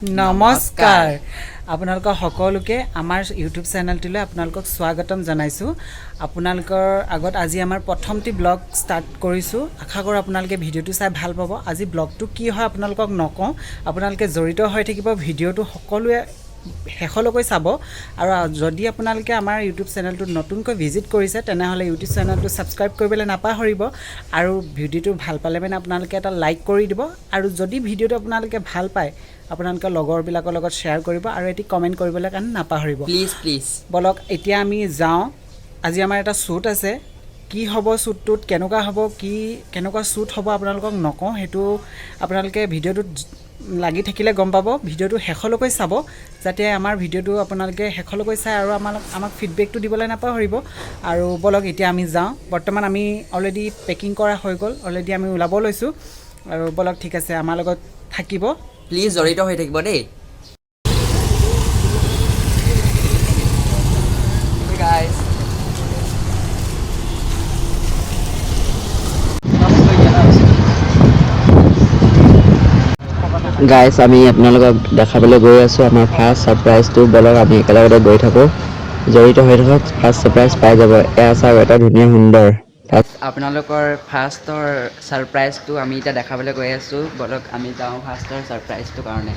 নমস্কাৰ আপোনালোক সকলোকে আমাৰ ইউটিউব চেনেলটোলৈ আপোনালোকক স্বাগতম জনাইছো আপোনালোকৰ আগত আজি আমাৰ প্ৰথমটি ব্লগ ষ্টাৰ্ট কৰিছো আশা কৰো আপোনালোকে ভিডিওটো চাই ভাল পাব আজি ব্লগটো কি হয় আপোনালোকক নকওঁ আপোনালোকে জড়িত হৈ থাকিব ভিডিওটো সকলোৱে হেখলৈকৈ চাব আৰু যদি আপোনালোকে আমাৰ ইউটিউব চেনেলটো নতুনকৈ ভিজিট কৰিছে তেনেহলে ইউটিউব চেনেলটো সাবস্ক্ৰাইব কৰিবলৈ নাপাহৰিব আৰু ভিডিওটো ভাল পালে মানে আপোনালোকে এটা লাইক কৰি দিব আৰু যদি ভিডিওটো আপোনালোকে ভাল পায় আপোনালোকৰ লগৰবিলাকৰ লগত শেয়াৰ কৰিব আৰু এটি কমেন্ট কৰিবলৈ কান নাপাহৰিব প্লিজ বলক এতিয়া আমি যাওঁ আজি আমাৰ এটা শুট আছে কি হ'ব শুটটোত কেনেকুৱা হ'ব কি কেনেকুৱা শুট হ'ব আপোনালোকক নকওঁ হেতু আপোনালোকে ভিডিওটো লাগি থাকিলে গম পাব ভিডিওটো হেখলৈকৈ চাব যাতে আমাৰ ভিডিওটো আপোনালোকে হেখলৈকৈ চাই আৰু আমাক ফিডবেকটো দিবলৈ নাপাহৰিব আৰু বলক এতিয়া আমি যাওঁ বৰ্তমান আমি অলৰেডি পেকিং কৰা হৈ গ'ল অলৰেডি আমি উলাব লৈছো আৰু বলক ঠিক আছে আমাৰ লগত থাকিব প্লিজ জড়িত হৈ থাকিব দেই গাইস গাইস আমি আপোনালোকক দেখাবলৈ গৈ আছো আমাৰ ফাৰ্স্ট সাৰপ্ৰাইজটো বলক আমি একেলগে গৈ থাকো জড়িত হৈ থাকক ফাৰ্স্ট সাৰপ্ৰাইজ পাই যাব এয়া চাও এটা ধুনীয়া সুন্দৰ আপোনালোকৰ ফাৰ্স্টৰ সাৰপ্ৰাইজটো আমি এটা দেখাবলৈ গৈ আছো বলক আমি যাওঁ ফাৰ্স্টৰ সাৰপ্ৰাইজটো কাৰণে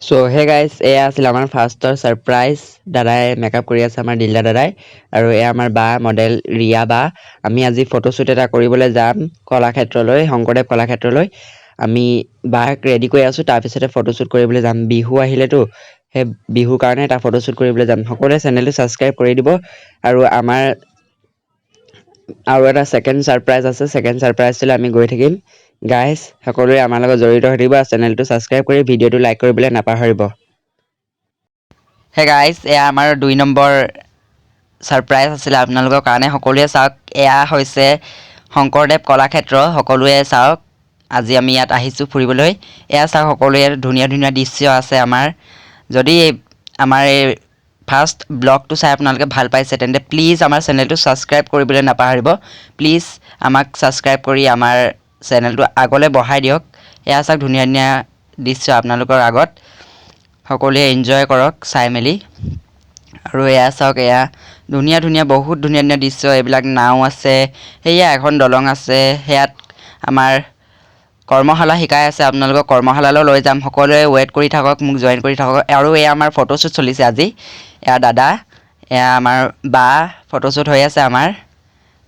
So hey guys, এয়া আছিল আমাৰ ফাৰ্স্টৰ সাৰপ্ৰাইজ দাদাই মেকআপ কৰি আছে আমাৰ দিলদা দাদাই আৰু এয়া আমাৰ বা মডেল ৰিয়া বা আমি আজি ফটোশুট এটা কৰিবলৈ যাম কলাক্ষেত্ৰলৈ শংকৰদেৱ কলাক্ষেত্ৰলৈ আমি বাক ৰেডি কৰি আছো তাৰ পিছতে ফটোশুট কৰিবলৈ যাম বিহু আহিলেতো হে বিহুৰ কাৰণে এটা ফটোশুট কৰিবলৈ যাম সকলোৱে চেনেলটো সাবস্ক্ৰাইব কৰি দিব আৰু আমাৰ আৰু এটা সেকেন্ড সাৰপ্ৰাইজ আছে সেকেন্ড সাৰপ্ৰাইজলৈ আমি গৈ থাকিম গাইস সকলোৱে আমাৰ লগত জড়িত হৈ থাকিব চেনেলটো সাবস্ক্ৰাইব কৰি ভিডিওটো লাইক কৰিবলৈ নাপাহৰিব হে গাইস এয়া আমাৰ 2 নম্বৰ সাৰপ্ৰাইজ আছিল আপোনালোকৰ কাৰণে সকলোৱে চাওক এয়া হৈছে শংকৰদেৱ কলাক্ষেত্ৰ সকলোৱে চাওক আজি আমি ইয়াত আহিছো ফুৰিবলৈ এয়া চাওক সকলোৱে ধুনীয়া ধুনীয়া দৃশ্য আছে আমাৰ যদি আমাৰ এই ফাৰ্স্ট ব্লগটো চাই আপোনালোকে ভাল পাইছে তেন্তে প্লিজ আমাৰ চেনেলটো সাবস্ক্ৰাইব কৰিবলৈ নাপাহৰিব প্লিজ আমাক সাবস্ক্ৰাইব কৰি আমাৰ চেনেলটো আগলৈ বঢ়াই দিয়ক এয়া চাওক ধুনীয়া ধুনীয়া দৃশ্য আপোনালোকৰ আগত সকলোৱে এনজয় কৰক চাই মেলি আৰু এয়া চাওক এয়া ধুনীয়া ধুনীয়া বহুত ধুনীয়া ধুনীয়া দৃশ্য এইবিলাক নাও আছে হেয়া এখন দলং আছে হেয়াত আমাৰ কৰ্মশালা শিকাই আছে আপোনালোকক কৰ্মশালালৈ লৈ যাম সকলোৱে ওয়েট কৰি থাকক মোক জয়েন কৰি থাকক আৰু এয়া আমাৰ ফটোশুট চলিছে আজি এয়া দাদা এয়া আমাৰ বা ফটোশুট হৈ আছে আমাৰ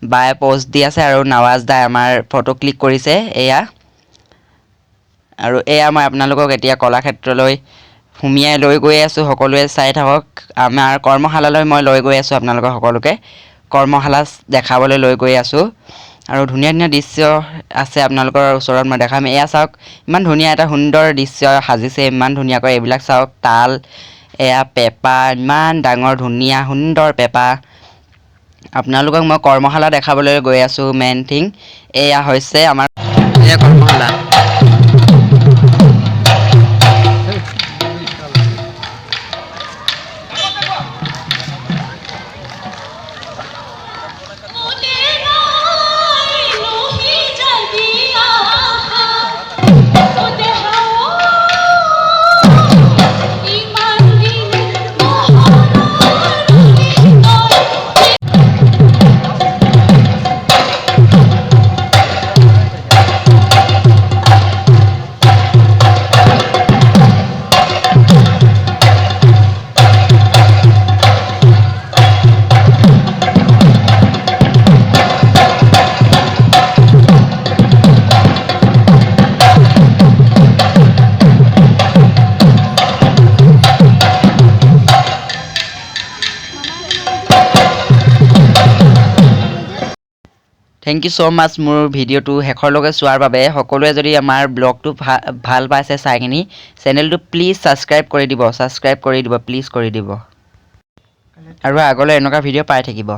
বায়ে পোষ্ট দি আছে আৰু নৱাজ দা আমাৰ ফটো ক্লিক কৰিছে এয়া আৰু এয়া মই আপোনালোকক এতিয়া কলাক্ষেত্ৰলৈ হুমিয়াই লৈ গৈ আছো সকলোৱে চাই থাকক আমাৰ কৰ্মশালালৈ মই লৈ গৈ আছো আপোনালোকক সকলোকে কৰ্মশালা দেখাবলৈ লৈ গৈ আছো আৰু ধুনীয়া ধুনীয়া দৃশ্য আছে আপোনালোকৰ ওচৰত মই দেখাম এয়া চাওক ইমান ধুনীয়া এটা সুন্দৰ দৃশ্য সাজিছে ইমান ধুনীয়াকৈ এইবিলাক চাওক তাল এয়া পেপা ইমান ডাঙৰ ধুনীয়া সুন্দৰ পেপা আপোনালোকক মই কৰ্মশালা দেখাবলৈ গৈ আছো মেইন থিং এয়া হৈছে আমাৰ এয়া কৰ্মশালা Thank you so much মোৰ ভিডিওটো হেখৰলৈকে চোৱাৰ বাবে সকলোৱে যদি আমাৰ ব্লগটো ভাল পাইছে চাইকিনি চেনেলটো প্লিজ সাবস্ক্ৰাইব কৰি দিব প্লিজ কৰি দিব আৰু আগলৈ এনেকুৱা ভিডিও পাই থাকিব